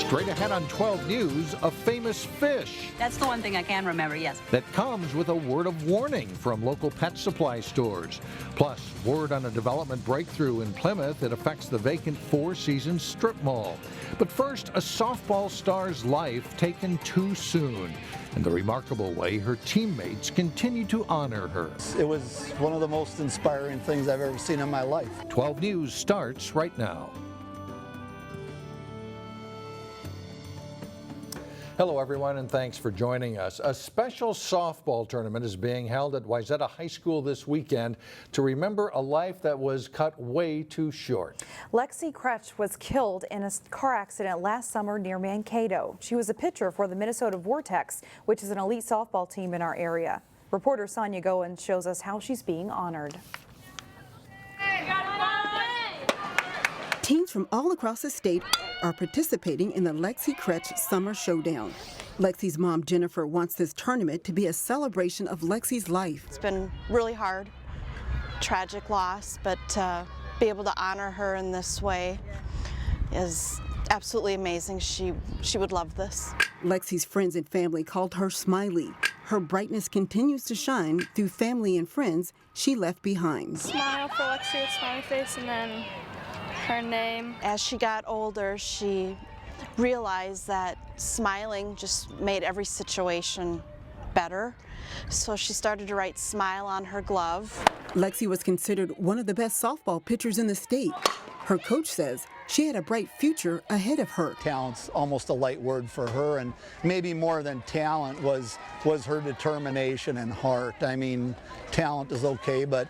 Straight ahead on 12 News, a famous fish That's the one thing I can remember, yes. that comes with a word of warning from local pet supply stores. Plus, word on a development breakthrough in Plymouth that affects the vacant Four Seasons strip mall. But first, a softball star's life taken too soon, and the remarkable way her teammates continue to honor her. It was one of the most inspiring things I've ever seen in my life. 12 News starts right now. Hello everyone, and thanks for joining us. A special softball tournament is being held at Wayzata High School this weekend to remember a life that was cut way too short. Lexi Kretsch was killed in a car accident last summer near Mankato. She was a pitcher for the Minnesota Vortex, which is an elite softball team in our area. Reporter Sonia Goins shows us how she's being honored. Teams from all across the state are participating in the Lexi Kretsch Summer Showdown. Lexi's mom, Jennifer, wants this tournament to be a celebration of Lexi's life. It's been really hard, tragic loss, but to be able to honor her in this way is absolutely amazing. She would love this. Lexi's friends and family called her Smiley. Her brightness continues to shine through family and friends she left behind. Smile for Lexi with smiley face, and then her name. As she got older, she realized that smiling just made every situation better. So she started to write "smile" on her glove. Lexi was considered one of the best softball pitchers in the state. Her coach says she had a bright future ahead of her. Talent's almost a light word for her, and maybe more than talent was her determination and heart. I mean, talent is okay, but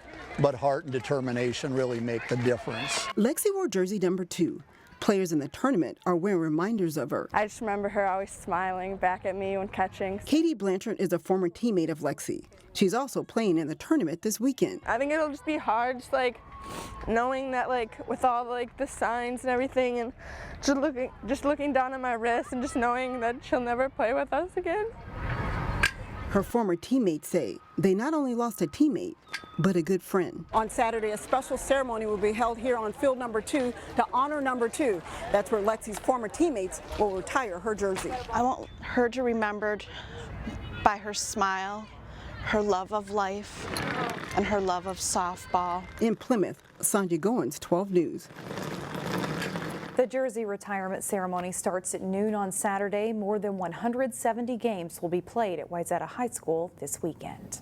heart and determination really make the difference. Lexi wore jersey number 2. Players in the tournament are wearing reminders of her. I just remember her always smiling back at me when catching. Katie Blanchard is a former teammate of Lexi. She's also playing in the tournament this weekend. I think it'll just be hard, just like knowing that, like with all like the signs and everything, and just looking down at my wrist and just knowing that she'll never play with us again. Her former teammates say they not only lost a teammate, but a good friend. On Saturday, a special ceremony will be held here on field number 2 to honor number 2. That's where Lexi's former teammates will retire her jersey. I want her to be remembered by her smile, her love of life, and her love of softball. In Plymouth, Sonia Goins, 12 News. The jersey retirement ceremony starts at noon on Saturday. More than 170 games will be played at Wayzata High School this weekend.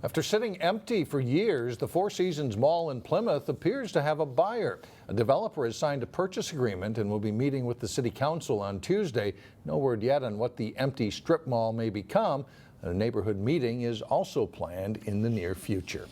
After sitting empty for years, the Four Seasons Mall in Plymouth appears to have a buyer. A developer has signed a purchase agreement and will be meeting with the City Council on Tuesday. No word yet on what the empty strip mall may become. A neighborhood meeting is also planned in the near future.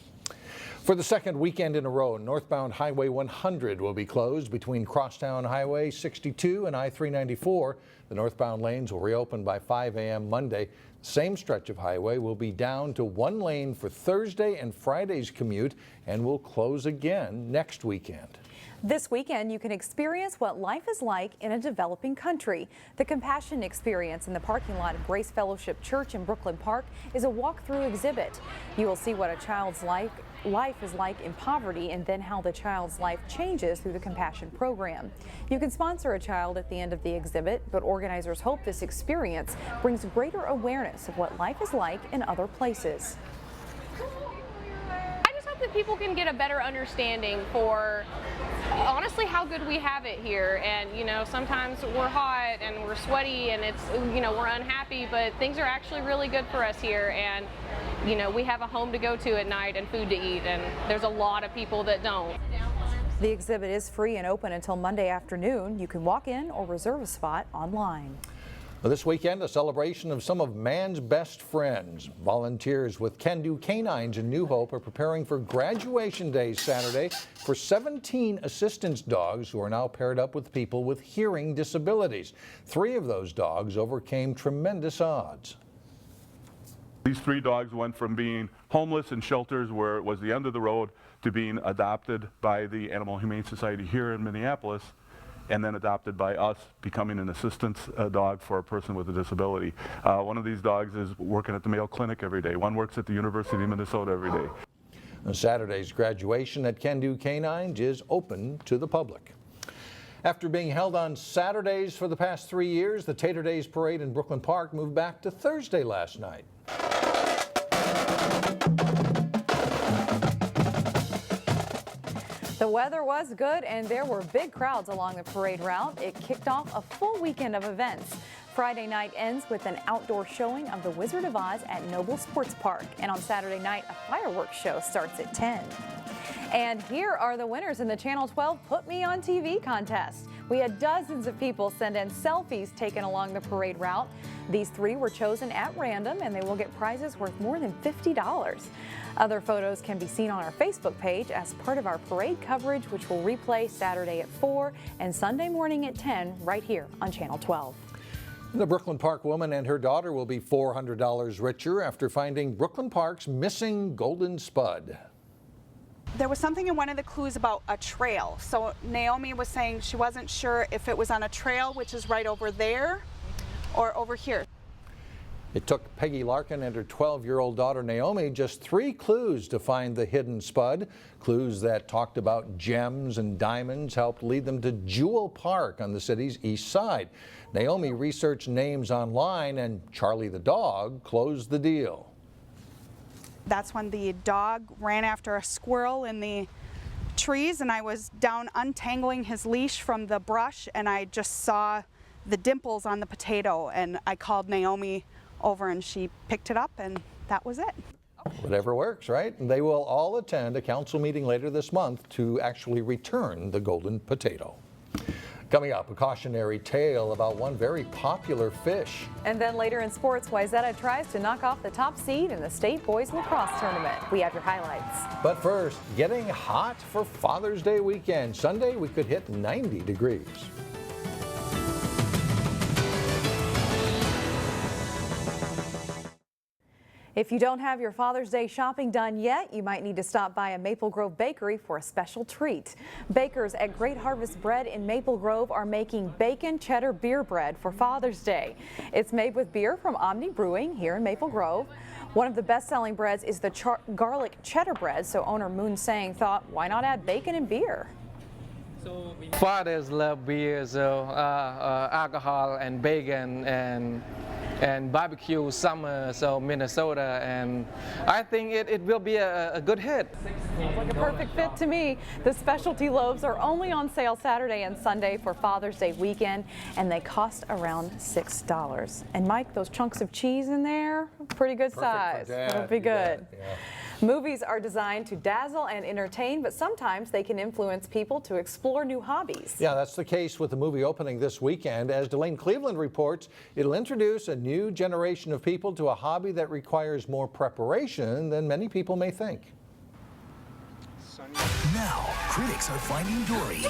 For the second weekend in a row, northbound Highway 100 will be closed between Crosstown Highway 62 and I-394. The northbound lanes will reopen by 5 a.m. Monday. The same stretch of highway will be down to one lane for Thursday and Friday's commute and will close again next weekend. This weekend, you can experience what life is like in a developing country. The Compassion Experience in the parking lot of Grace Fellowship Church in Brooklyn Park is a walk-through exhibit. You will see what a child's life is like in poverty and then how the child's life changes through the Compassion program. You can sponsor a child at the end of the exhibit, but organizers hope this experience brings greater awareness of what life is like in other places. I just hope that people can get a better understanding for honestly how good we have it here. And you know, sometimes we're hot and we're sweaty and it's, you know, we're unhappy, but things are actually really good for us here. And you know, we have a home to go to at night and food to eat, and there's a lot of people that don't. The exhibit is free and open until Monday afternoon. You can walk in or reserve a spot online. Well, this weekend, a celebration of some of man's best friends. Volunteers with Do Canines in New Hope are preparing for Graduation Day Saturday for 17 assistance dogs who are now paired up with people with hearing disabilities. 3 of those dogs overcame tremendous odds. These 3 dogs went from being homeless in shelters where it was the end of the road to being adopted by the Animal Humane Society here in Minneapolis, and then adopted by us, becoming an assistance dog for a person with a disability. One of these dogs is working at the Mayo Clinic every day. One works at the University of Minnesota every day. Saturday's graduation at Do Canines is open to the public. After being held on Saturdays for the past 3 years, the Tater Daze parade in Brooklyn Park moved back to Thursday last night. The weather was good and there were big crowds along the parade route. It kicked off a full weekend of events. Friday night ends with an outdoor showing of the Wizard of Oz at Noble Sports Park. And on Saturday night, a fireworks show starts at 10. And here are the winners in the Channel 12 Put Me on TV contest. We had dozens of people send in selfies taken along the parade route. These 3 were chosen at random and they will get prizes worth more than $50. Other photos can be seen on our Facebook page as part of our parade coverage, which will replay Saturday at 4 and Sunday morning at 10 right here on Channel 12. The Brooklyn Park woman and her daughter will be $400 richer after finding Brooklyn Park's missing golden spud. There was something in one of the clues about a trail. So Naomi was saying she wasn't sure if it was on a trail, which is right over there, or over here. It took Peggy Larkin and her 12-year-old daughter Naomi just 3 clues to find the hidden spud. Clues that talked about gems and diamonds helped lead them to Jewel Park on the city's east side. Naomi researched names online and Charlie the dog closed the deal. That's when the dog ran after a squirrel in the trees, and I was down untangling his leash from the brush, and I just saw the dimples on the potato, and I called Naomi over and she picked it up, and that was it. Whatever works, right? And they will all attend a council meeting later this month to actually return the golden potato. Coming up, a cautionary tale about one very popular fish. And then later in sports, Wayzata tries to knock off the top seed in the state boys lacrosse tournament. We have your highlights. But first, getting hot for Father's Day weekend. Sunday, we could hit 90 degrees. If you don't have your Father's Day shopping done yet, you might need to stop by a Maple Grove bakery for a special treat. Bakers at Great Harvest Bread in Maple Grove are making bacon cheddar beer bread for Father's Day. It's made with beer from Omni Brewing here in Maple Grove. One of the best-selling breads is the garlic cheddar bread, so owner Moon Sang thought, why not add bacon and beer? Fathers love beer, so alcohol and bacon and barbecue summer, so Minnesota, and I think it will be a good hit. Sounds like a perfect fit to me. The specialty loaves are only on sale Saturday and Sunday for Father's Day weekend, and they cost around $6. And Mike, those chunks of cheese in there, pretty good size. That'll be good. Yeah. Movies are designed to dazzle and entertain, but sometimes they can influence people to explore new hobbies. Yeah, that's the case with the movie opening this weekend. As Delane Cleveland reports, it'll introduce a new generation of people to a hobby that requires more preparation than many people may think. Now, critics are finding Dory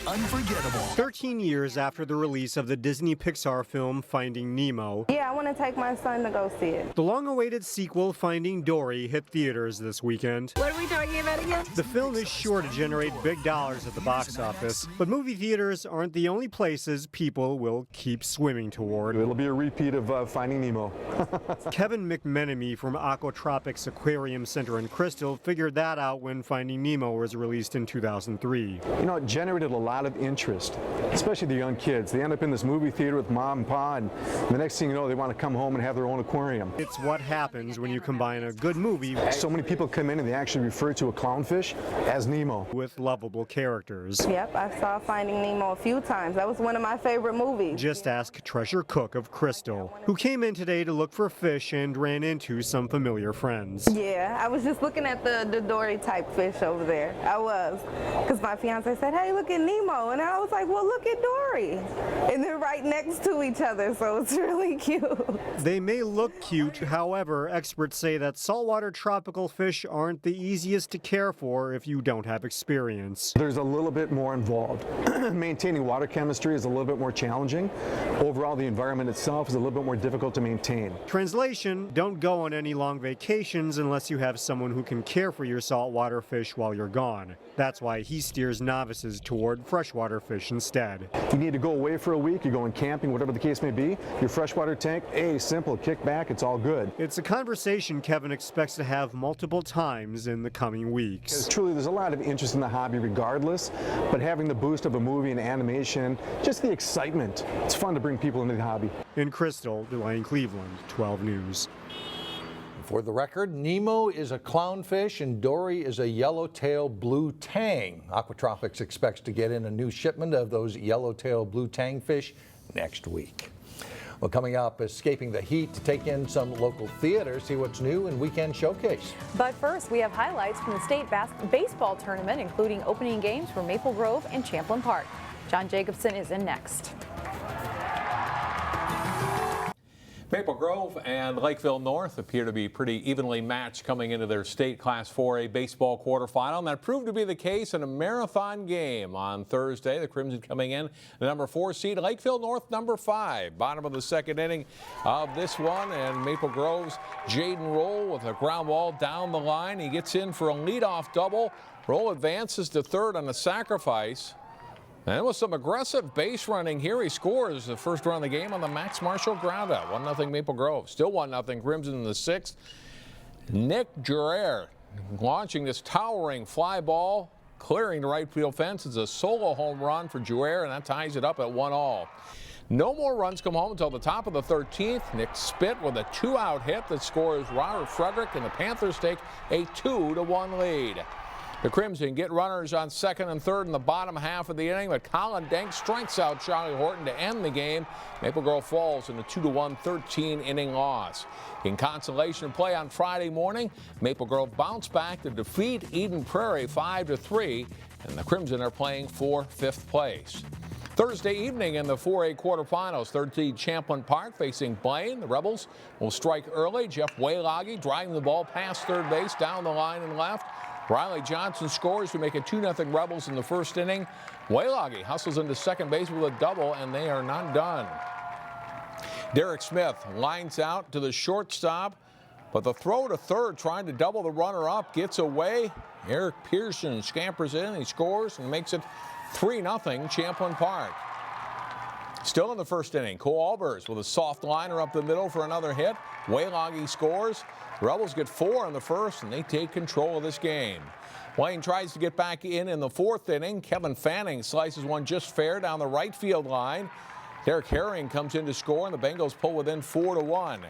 unforgettable. 13 years after the release of the Disney Pixar film Finding Nemo. Yeah, I want to take my son to go see it. The long-awaited sequel Finding Dory hit theaters this weekend. What are we talking about again? The film is sure to generate big dollars at the box office, but movie theaters aren't the only places people will keep swimming toward. It'll be a repeat of Finding Nemo. Kevin McMenemy from Aquatropics Aquarium Center in Crystal figured that out when Finding Nemo was released in 2003. You know, it generated a lot of interest, especially the young kids. They end up in this movie theater with mom and pa, and the next thing you know, they want to come home and have their own aquarium. It's what happens when you combine a good movie. So many people come in and they actually refer to a clownfish as Nemo. With lovable characters. Yep, I saw Finding Nemo a few times. That was one of my favorite movies. Just ask Treasure Cook of Crystal, who came in today to look for fish and ran into some familiar friends. Yeah, I was just looking at the Dory type fish over there. I was, because my fiance said, hey, look at Nemo, and I was like, well, look at Dory. And they're right next to each other, so it's really cute. They may look cute, however, experts say that saltwater tropical fish aren't the easiest to care for if you don't have experience. There's a little bit more involved. Maintaining water chemistry is a little bit more challenging. Overall, the environment itself is a little bit more difficult to maintain. Translation, don't go on any long vacations unless you have someone who can care for your saltwater fish while you're gone. fun. That's why he steers novices toward freshwater fish instead. If you need to go away for a week, you're going camping, whatever the case may be, your freshwater tank, simple, kick back, it's all good. It's a conversation Kevin expects to have multiple times in the coming weeks. Because truly, there's a lot of interest in the hobby regardless, but having the boost of a movie and animation, just the excitement, it's fun to bring people into the hobby. In Crystal, Blaine, Cleveland, 12 News. For the record, Nemo is a clownfish and Dory is a yellowtail blue tang. Aquatropics expects to get in a new shipment of those yellowtail blue tang fish next week. Well, coming up, escaping the heat to take in some local theater, see what's new in Weekend Showcase. But first, we have highlights from the state baseball tournament, including opening games for Maple Grove and Champlin Park. John Jacobson is in next. Maple Grove and Lakeville North appear to be pretty evenly matched coming into their state Class 4A baseball quarterfinal, and that proved to be the case in a marathon game on Thursday. The Crimson coming in the number 4 seed, Lakeville North number 5. Bottom of the second inning of this one, and Maple Grove's Jaden Roll with a ground ball down the line. He gets in for a leadoff double. Roll advances to third on a sacrifice. And with some aggressive base running here, he scores the first run of the game on the Max Marshall ground out. 1-0 Maple Grove. Still 1-0 Crimson in the 6th. Nick Gerard launching this towering fly ball, clearing the right field fence. It's a solo home run for Gerard, and that ties it up at 1-all. No more runs come home until the top of the 13th. Nick Spitt with a 2-out hit that scores Robert Frederick, and the Panthers take a 2-1 lead. The Crimson get runners on second and third in the bottom half of the inning, but Colin Denk strikes out Charlie Horton to end the game. Maple Grove falls in a 2-1 13-inning loss. In consolation play on Friday morning, Maple Grove bounced back to defeat Eden Prairie 5-3, and the Crimson are playing for 5th place. Thursday evening in the 4A quarterfinals, 3rd seed Champlin Park facing Blaine. The Rebels will strike early. Jeff Wayloggy driving the ball past third base, down the line and left. Riley Johnson scores to make it 2-0 Rebels in the first inning. Wayloggy hustles into second base with a double, and they are not done. Derek Smith lines out to the shortstop, but the throw to third, trying to double the runner up, gets away. Eric Pearson scampers in, he scores, and makes it 3-0 Champlin Park. Still in the first inning, Cole Albers with a soft liner up the middle for another hit. Wayloggy scores. The Rebels get 4 in the first, and they take control of this game. Blaine tries to get back in the 4th inning. Kevin Fanning slices one just fair down the right field line. Derek Herring comes in to score, and the Bengals pull within 4-1.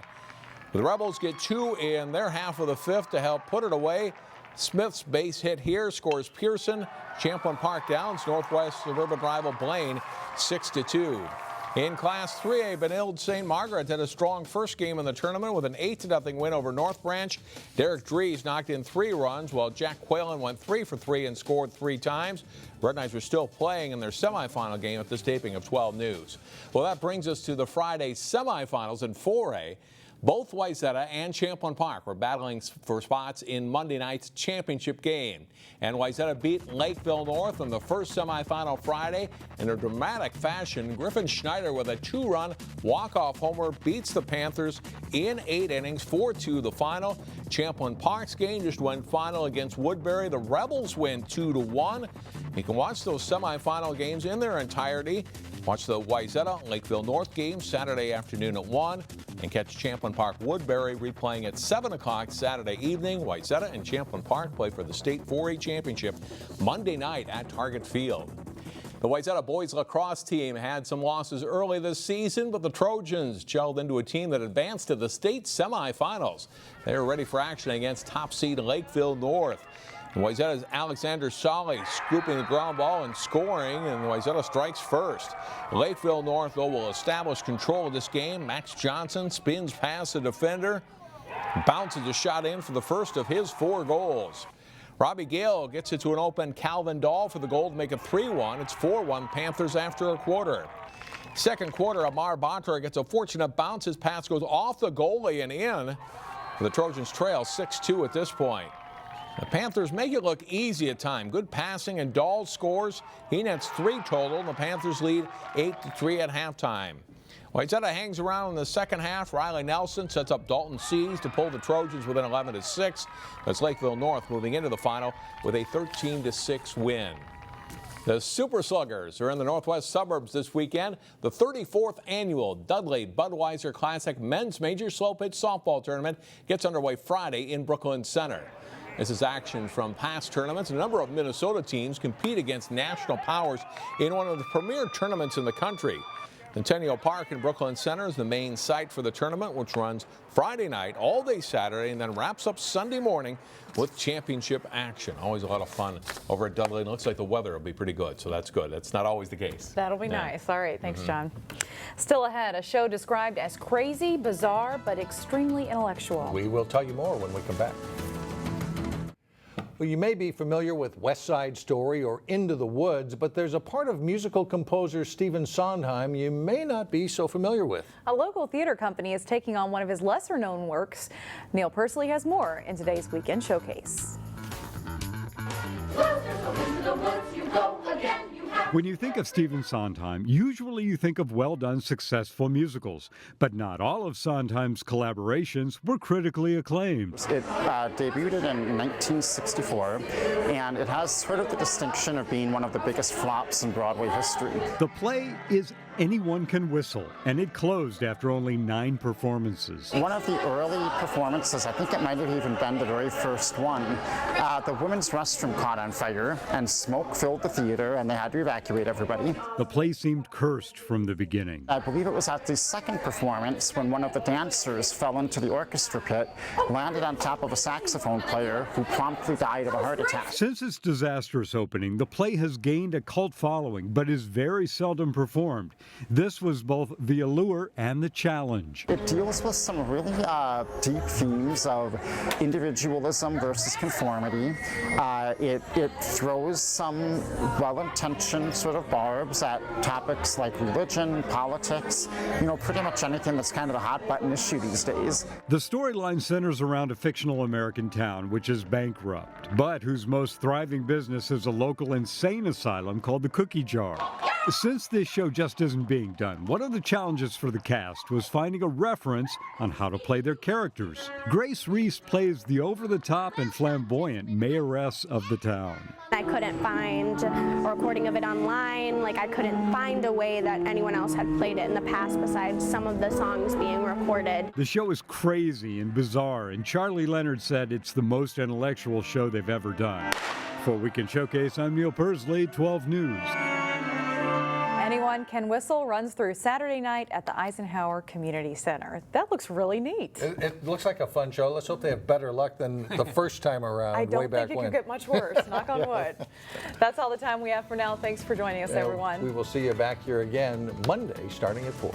The Rebels get 2 in their half of the 5th to help put it away. Smith's base hit here scores Pearson. Champlin Park downs Northwest suburban rival Blaine 6-2. In Class 3A, Benilde St. Margaret had a strong first game in the tournament with an 8-0 win over North Branch. Derek Dries knocked in 3 runs, while Jack Quaylen went 3 for 3 and scored 3 times. Red Knights are still playing in their semifinal game at this taping of 12 News. Well, that brings us to the Friday semifinals in 4A. Both Wayzata and Champlin Park were battling for spots in Monday night's championship game. And Wayzata beat Lakeville North in the first semifinal Friday in a dramatic fashion. Griffin Schneider with a 2-run walk-off homer beats the Panthers in 8 innings, 4-2 the final. Champlin Park's game just went final against Woodbury. The Rebels win 2-1. You can watch those semifinal games in their entirety. Watch the Wayzata Lakeville North game Saturday afternoon at 1, and catch Champlin Park Woodbury replaying at 7 o'clock Saturday evening. Wayzata and Champlin Park play for the state 4A championship Monday night at Target Field. The Wayzata boys lacrosse team had some losses early this season, but the Trojans gelled into a team that advanced to the state semifinals. They were ready for action against top seed Lakeville North. Wayzata's Alexander Solly scooping the ground ball and scoring, and Wayzata strikes first. Lakeville North, though, will establish control of this game. Max Johnson spins past the defender, bounces a shot in for the first of his 4 goals. Robbie Gale gets it to an open Calvin Dahl for the goal to make it 3-1. It's 4-1 Panthers after a quarter. Second quarter, Amar Bonter gets a fortunate bounce. His pass goes off the goalie and in. The Trojans trail 6-2 at this point. The Panthers make it look easy at times. Good passing, and Dahl scores. He nets 3 total, and the Panthers lead 8-3 at halftime. Wayzata hangs around in the second half. Riley Nelson sets up Dalton Seas to pull the Trojans within 11-6. That's Lakeville North moving into the final with a 13-6 win. The Super Sluggers are in the northwest suburbs this weekend. The 34th annual Dudley Budweiser Classic Men's Major Slow Pitch Softball Tournament gets underway Friday in Brooklyn Center. This is action from past tournaments. A number of Minnesota teams compete against national powers in one of the premier tournaments in the country. Centennial Park in Brooklyn Center is the main site for the tournament, which runs Friday night, all day Saturday, and then wraps up Sunday morning with championship action. Always a lot of fun over at Dudley. It looks like the weather will be pretty good, so that's good. That's not always the case. That'll be nice. All right, thanks, John. Still ahead, a show described as crazy, bizarre, but extremely intellectual. We will tell you more when we come back. Well, you may be familiar with West Side Story or Into the Woods, but there's a part of musical composer Stephen Sondheim you may not be so familiar with. A local theater company is taking on one of his lesser-known works. Neil Persley has more in today's Weekend Showcase. When you think of Stephen Sondheim, usually you think of well-done, successful musicals. But not all of Sondheim's collaborations were critically acclaimed. It debuted in 1964, and it has sort of the distinction of being one of the biggest flops in Broadway history. The play is Anyone Can Whistle, and it closed after only 9 performances. One of the early performances, I think it might have even been the very first one, the women's restroom caught on fire, and smoke filled the theater, and they had to evacuate everybody. The play seemed cursed from the beginning. I believe it was at the second performance when one of the dancers fell into the orchestra pit, landed on top of a saxophone player who promptly died of a heart attack. Since its disastrous opening, the play has gained a cult following, but is very seldom performed. This was both the allure and the challenge. It deals with some really deep themes of individualism versus conformity. It throws some well-intentioned sort of barbs at topics like religion, politics, pretty much anything that's kind of a hot-button issue these days. The storyline centers around a fictional American town which is bankrupt, but whose most thriving business is a local insane asylum called the Cookie Jar. Since this show just isn't being done, one of the challenges for the cast was finding a reference on how to play their characters. Grace Reese plays the over-the-top and flamboyant mayoress of the town. I couldn't find a recording of it online. I couldn't find a way that anyone else had played it in the past besides some of the songs being recorded. The show is crazy and bizarre, and Charlie Leonard said it's the most intellectual show they've ever done. For Weekend Showcase, I'm Neil Persley, 12 News. Anyone Can Whistle runs through Saturday night at the Eisenhower Community Center. That looks really neat. It looks like a fun show. Let's hope they have better luck than the first time around. I don't way back think it when. could get much worse. Knock on wood. That's all the time we have for now. Thanks for joining us, everyone. We will see you back here again Monday starting at 4.